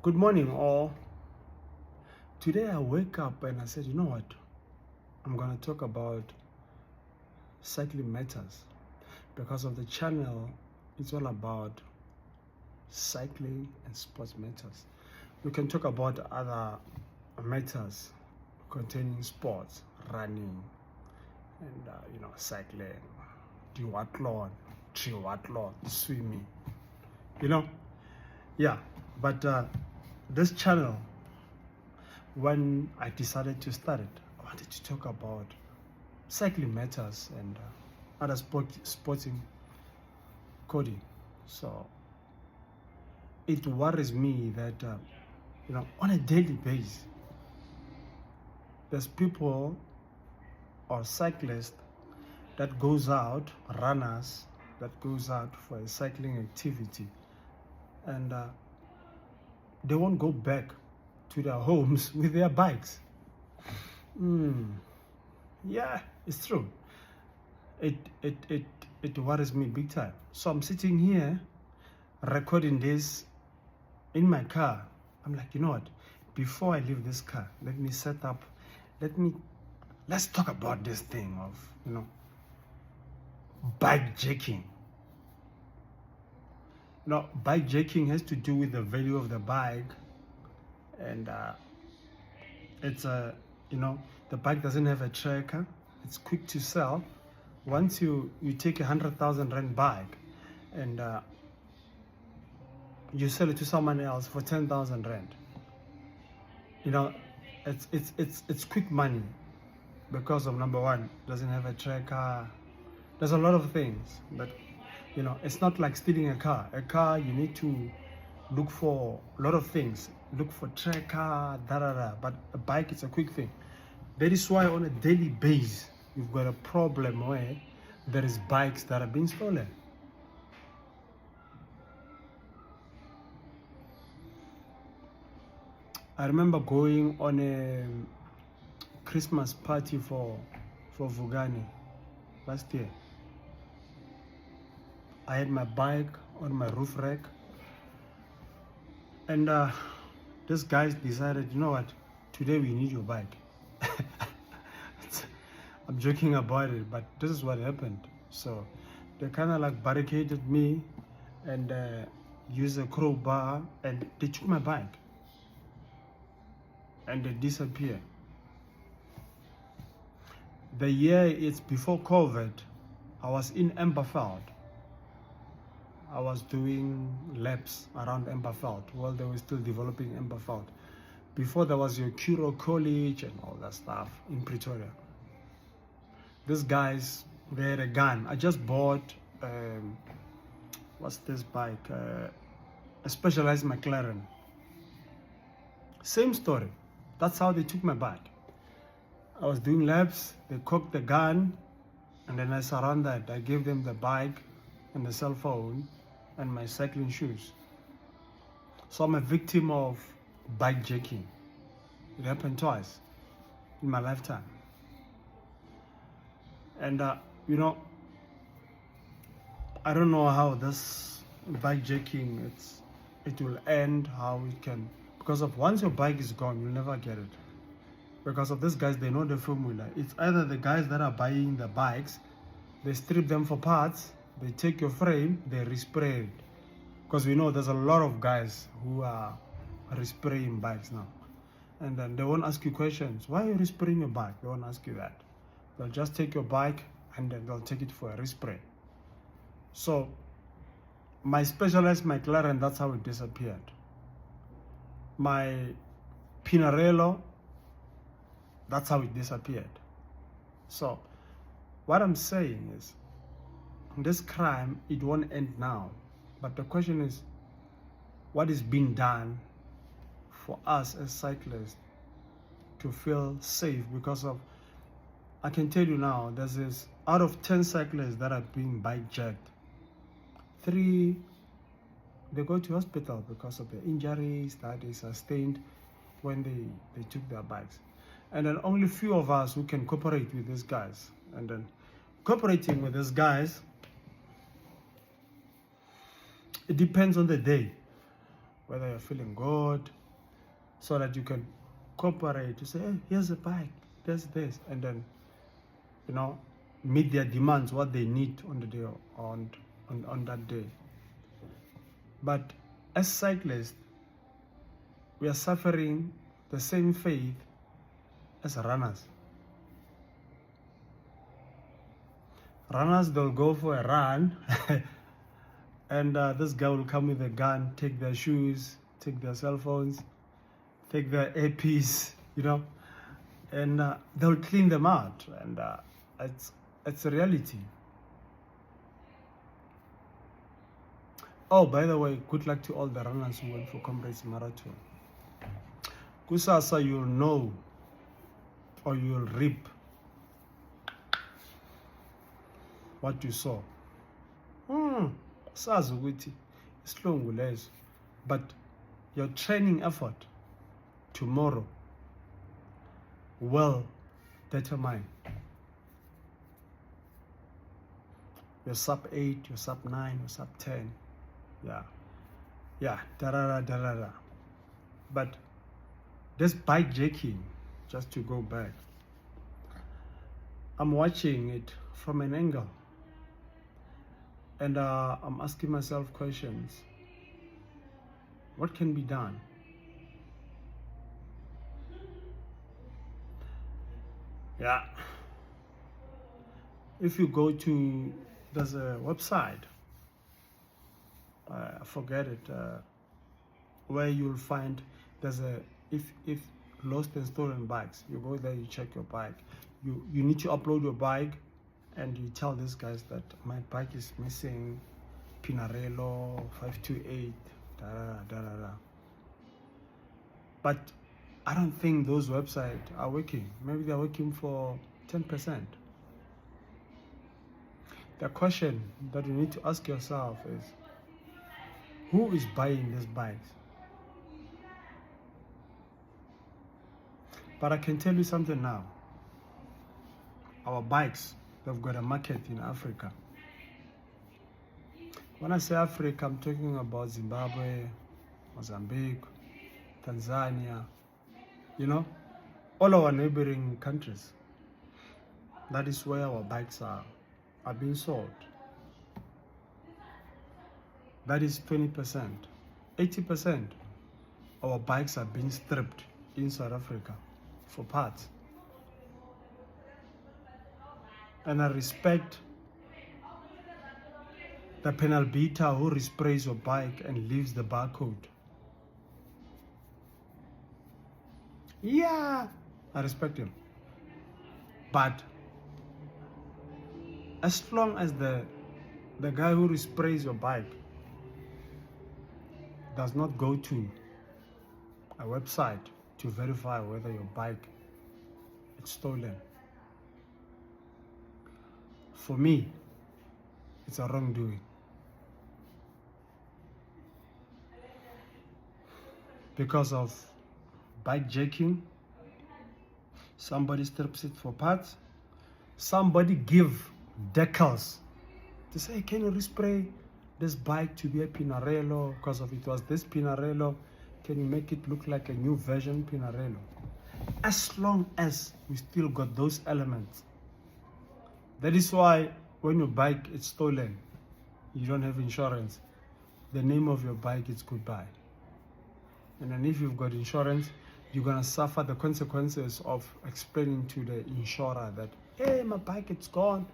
Good morning, all. Today I wake up and I said, you know what? I'm going to talk about cycling matters because of the channel. It's all about cycling and sports matters. We can talk about other matters containing sports, running, and cycling, duathlon, triathlon, swimming. You know, yeah. But this channel, when I decided to start it, I wanted to talk about cycling matters and other sporting coding. So it worries me that on a daily basis, there's people or cyclists that goes out, runners that goes out for a cycling activity, and they won't go back to their homes with their bikes. Yeah, it's true. It worries me big time. So I'm sitting here recording this in my car. I'm like, you know what? Before I leave this car, let's talk about this thing of bike jacking. Bike jacking has to do with the value of the bike, and it's the bike doesn't have a tracker. It's quick to sell. Once you take 100,000 rand bike and you sell it to someone else for 10,000 rand, it's quick money because of number one, doesn't have a tracker. There's a lot of things, but it's not like stealing a car. A car, you need to look for a lot of things. Look for tracker, da da da. But a bike, it's a quick thing. That is why on a daily basis, you've got a problem where there is bikes that are being stolen. I remember going on a Christmas party for Vugani last year. I had my bike on my roof rack, and these guys decided, you know what, today we need your bike. I'm joking about it, but this is what happened. So they kind of like barricaded me and used a crowbar, and they took my bike and they disappeared. The year it's before COVID, I was in Amberveld. I was doing laps around Amberveld while they were still developing Amberveld. Before there was your Curro College and all that stuff in Pretoria. These guys, they had a gun. I just bought, what's this bike? A Specialized McLaren. Same story. That's how they took my bike. I was doing laps, they cocked the gun, and then I surrendered. I gave them the bike and the cell phone and my cycling shoes. So I'm a victim of bike jacking. It happened twice in my lifetime. And I don't know how this bike jacking it will end, how it can, because of once your bike is gone, you'll never get it. Because of these guys, they know the formula. It's either the guys that are buying the bikes, they strip them for parts, they take your frame, they respray it. Because we know there's a lot of guys who are respraying bikes now. And then they won't ask you questions. Why are you respraying your bike? They won't ask you that. They'll just take your bike and then they'll take it for a respray. So my Specialized McLaren, that's how it disappeared. My Pinarello, that's how it disappeared. So what I'm saying is, this crime, it won't end now. But the question is, what is being done for us as cyclists to feel safe? Because of, I can tell you now, there's this, out of 10 cyclists that are being bike jacked, 3, they go to hospital because of the injuries that they sustained when they took their bikes. And then only few of us who can cooperate with these guys. And then cooperating with these guys, it depends on the day. whether you're feeling good, so that you can cooperate to say, hey, here's a bike, there's this, and then, you know, meet their demands, what they need on the day, on that day. But as cyclists, we are suffering the same fate as runners. Runners, they'll go for a run and this guy will come with a gun, take their shoes, take their cell phones, take their earpiece, you know, and they'll clean them out, and it's a reality. Oh, by the way, good luck to all the runners who went for Comrades Marathon. Kusasa, you'll know, or you'll reap what you saw. Sazi ukuthi isilungu leso, but your training effort tomorrow will determine your sub 8, your sub 9, your sub 10. Yeah, da-da-da. But this bike jacking, just to go back, I'm watching it from an angle, and I'm asking myself questions. What can be done? Yeah. If you go to, there's a website, I forget it, where you'll find there's a, if lost and stolen bikes, you go there, you check your bike. You need to upload your bike, and you tell these guys that my bike is missing Pinarello 528, da. But I don't think those websites are working. Maybe they're working for 10%. The question that you need to ask yourself is, who is buying these bikes? But I can tell you something now. Our bikes, they've got a market in Africa. When I say Africa, I'm talking about Zimbabwe, Mozambique, Tanzania, you know, all our neighboring countries. That is where our bikes are being sold. That is 20%. 80%, our bikes are being stripped in South Africa for parts. And I respect the penal beater who resprays your bike and leaves the barcode. Yeah, I respect him. But as long as the guy who resprays your bike does not go to a website to verify whether your bike is stolen, for me, it's a wrongdoing. Because of bike jacking, somebody strips it for parts, somebody give decals to say, hey, can you respray this bike to be a Pinarello because of it was this Pinarello? Can you make it look like a new version Pinarello? As long as we still got those elements. That is why when your bike is stolen, you don't have insurance, the name of your bike is goodbye. And then if you've got insurance, you're gonna suffer the consequences of explaining to the insurer that, hey, my bike it's gone.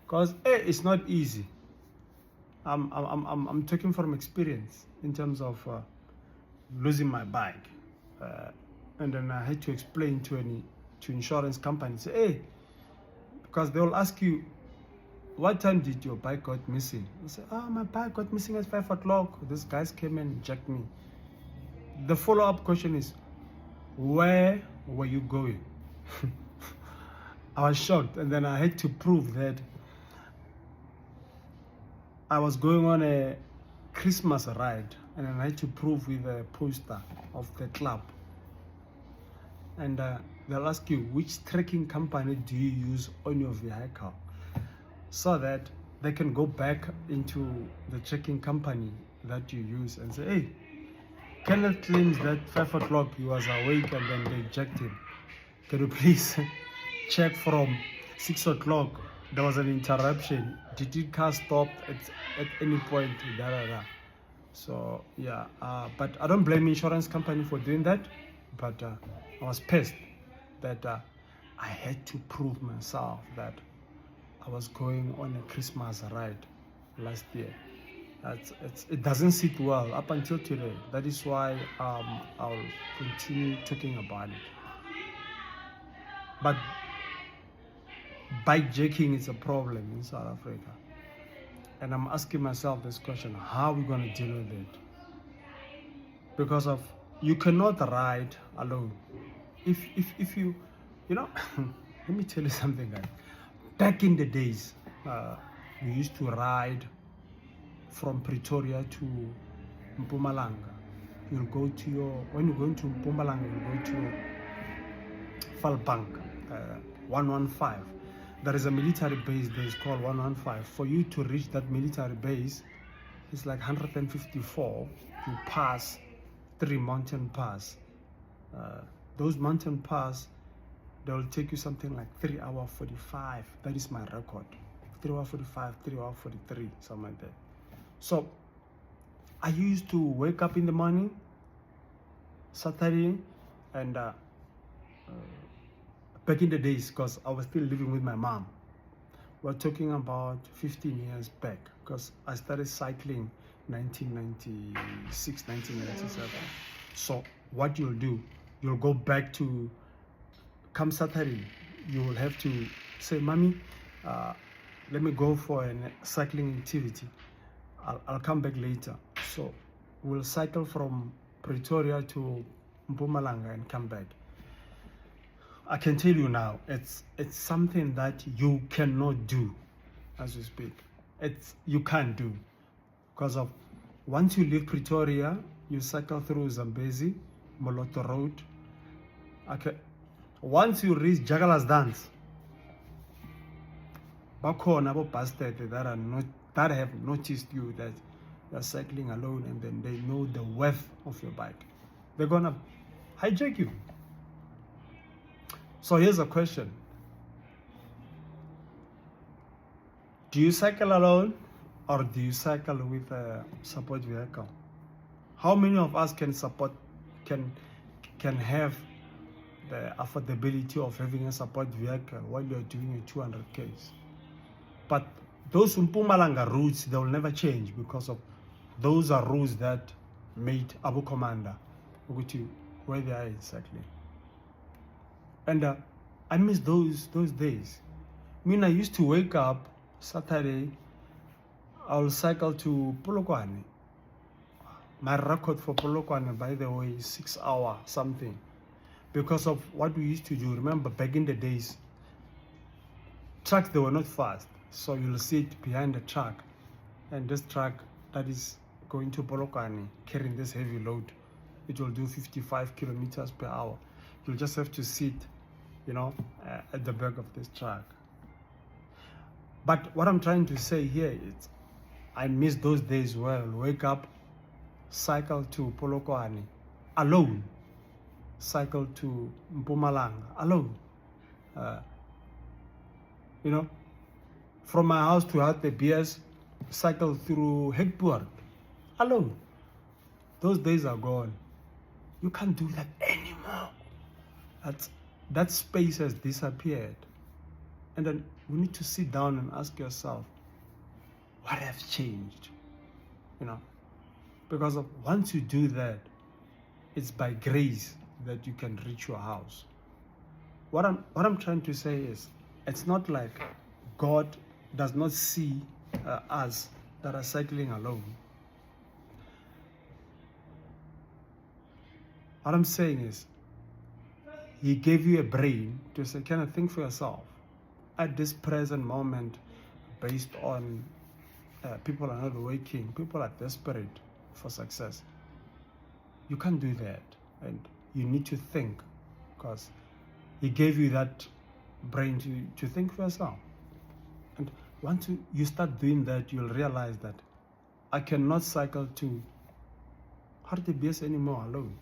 Because hey, it's not easy. I'm talking from experience in terms of losing my bike, and then I had to explain to insurance companies, say, hey, because they will ask you, what time did your bike got missing? You say, oh, my bike got missing at 5 o'clock. These guys came and jacked me. The follow-up question is, where were you going? I was shocked, and then I had to prove that I was going on a Christmas ride, and I had to prove with a poster of the club. And they'll ask you, which trekking company do you use on your vehicle? So that they can go back into the trekking company that you use and say, hey, Kenneth claims that 5 o'clock he was awake and then they jacked him. Can you please check from 6 o'clock? There was an interruption. Did the car stop at any point? Da, da, da. So yeah, but I don't blame insurance company for doing that. But I was pissed that I had to prove myself that I was going on a Christmas ride last year. It doesn't sit well up until today. That is why I'll continue talking about it. But bikejacking is a problem in South Africa. And I'm asking myself this question, how are we going to deal with it? Because of, you cannot ride alone. If you know, let me tell you something, guys. Back in the days, we used to ride from Pretoria to Mpumalanga. You'll go to when you go into Mpumalanga, you'll go to Falbank, 115. There is a military base there, it's called 115. For you to reach that military base, it's like 154. You pass 3 mountain pass. Those mountain pass, they will take you something like 3 hours 45. That is my record. 3 hours 45, 3 hours 43, something like that. So I used to wake up in the morning, Saturday, and back in the days, because I was still living with my mom. We're talking about 15 years back, because I started cycling 1996, 1997. So what you'll do, you'll go back to, come Saturday, you will have to say, Mommy, let me go for a cycling activity. I'll come back later. So we'll cycle from Pretoria to Mpumalanga and come back. I can tell you now, it's something that you cannot do as we speak. You can't do because of, once you leave Pretoria, you cycle through Zambezi, Moloto Road. Okay. Once you reach Jagalas Dance, bakhona abo bastard that have noticed you that you're cycling alone, and then they know the worth of your bike. They're gonna hijack you. So here's a question. Do you cycle alone or do you cycle with a support vehicle? How many of us can have the affordability of having a support vehicle while you're doing your 200 Ks? But those Mpumalanga routes, they will never change because of those are routes that made Abu Commander where they are exactly. And I miss those days. I mean, I used to wake up Saturday, I'll cycle to Polokwane. My record for Polokwane, by the way, is 6 hours something. Because of what we used to do. Remember, back in the days, trucks, they were not fast. So you'll sit behind the truck, and this truck that is going to Polokwane, carrying this heavy load, it will do 55 kilometers per hour. You'll just have to sit, at the back of this truck. But what I'm trying to say here is, I miss those days where I'll wake up, cycle to Polokwane alone, cycle to Mpumalanga alone. From my house to Hartbeespoort, cycle through Hegburg alone. Those days are gone. You can't do that anymore. That space has disappeared. And then we need to sit down and ask yourself, what has changed? Because once you do that, it's by grace that you can reach your house. What I'm trying to say is, it's not like God does not see us that are cycling alone. What I'm saying is, He gave you a brain to say, can I think for yourself? At this present moment, based on people are not waking, people are desperate for success. You can't do that, and you need to think, because He gave you that brain to think for yourself. And once you start doing that, you'll realize that I cannot cycle to Hartebees anymore alone.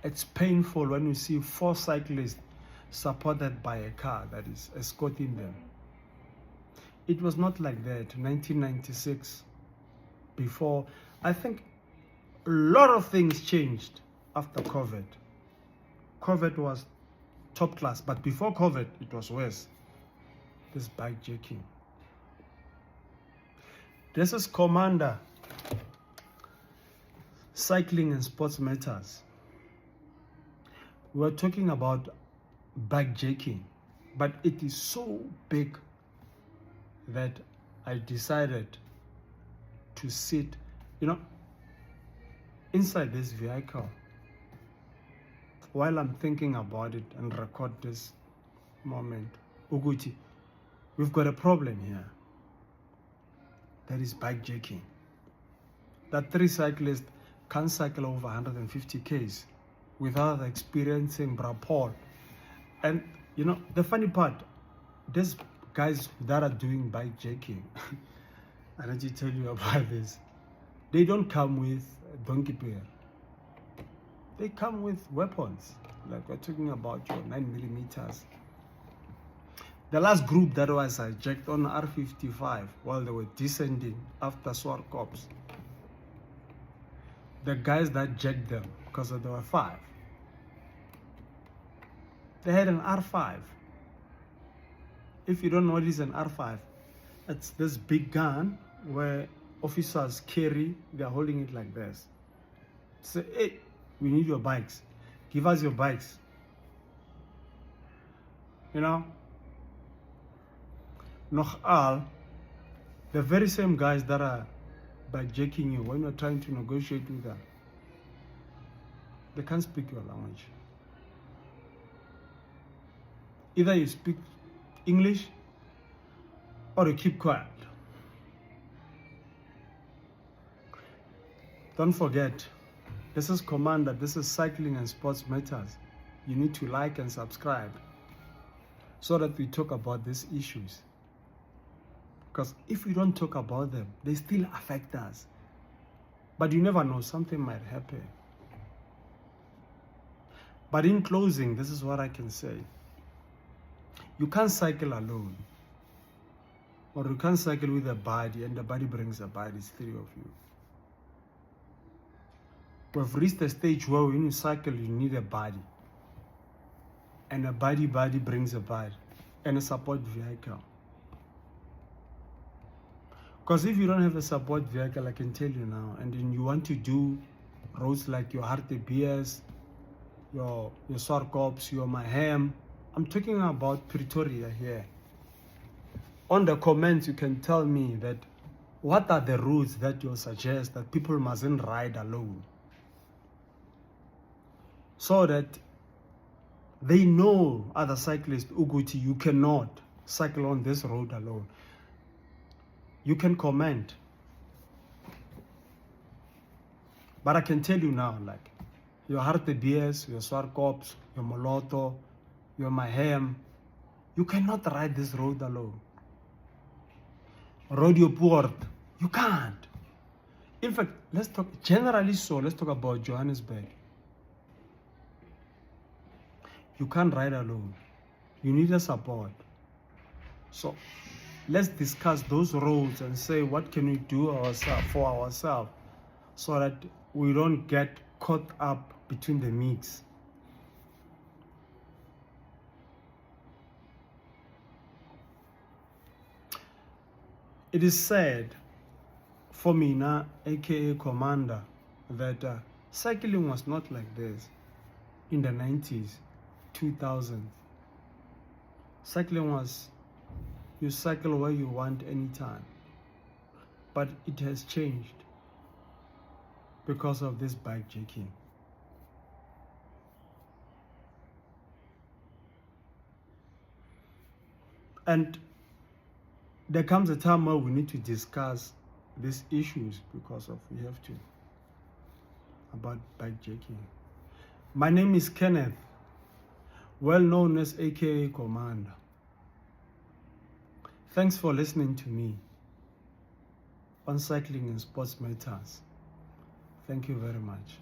It's painful when you see 4 cyclists supported by a car that is escorting them. It was not like that in 1996. Before, I think a lot of things changed after COVID. COVID was top class, but before COVID, it was worse. This bikejacking. This is Commander, Cycling and Sports Matters. We're talking about bikejacking, but it is so big that I decided to sit, inside this vehicle while I'm thinking about it and record this moment. Uguti, we've got a problem here. That is bikejacking. That 3 cyclists can cycle over 150 Ks without experiencing rapport. And the funny part, these guys that are doing bikejacking, I need to tell you about this. They don't come with donkey bear. They come with weapons. Like we're talking about your 9mm. The last group that was hijacked on R55 while they were descending after Swartkops, the guys that jacked them, because there were 5, they had an R5. If you don't know what is an R5, it's this big gun where officers carry, they're holding it like this. Say, hey, we need your bikes. Give us your bikes. Nog all, the very same guys that are bikejacking you when you're trying to negotiate with them, they can't speak your language. Either you speak English or you keep quiet. Don't forget, this is Commander, this is Cycling and Sports Matters. You need to like and subscribe so that we talk about these issues. Because if we don't talk about them, they still affect us. But you never know, something might happen. But in closing, this is what I can say. You can't cycle alone. Or you can't cycle with a buddy and the buddy brings a buddy, it's 3 of you. We've reached a stage where when you cycle, you need a buddy. And a buddy brings a buddy and a support vehicle. Because if you don't have a support vehicle, I can tell you now, and then you want to do roads like your Hartebees, your Swartkops, your Maham, I'm talking about Pretoria here. On the comments, you can tell me that what are the routes that you suggest that people mustn't ride alone, so that they know, other cyclists, Uguti, you cannot cycle on this road alone. You can comment. But I can tell you now, like, your Hartebees, your Swartkops, your Moloto, your Maham, you cannot ride this road alone. Roodepoort, you can't. In fact, let's talk about Johannesburg. You can't ride alone. You need a support. So let's discuss those roads and say what can we do for ourselves so that we don't get caught up between the mix. It is said for me now, aka Commander, that cycling was not like this in the 90s, 2000s. Cycling was, you cycle where you want anytime. But it has changed because of this bikejacking. And there comes a time where we need to discuss these issues because of we have to about bikejacking. My name is Kenneth, well known as aka Commander. Thanks for listening to me. on cycling and sports matters. Thank you very much.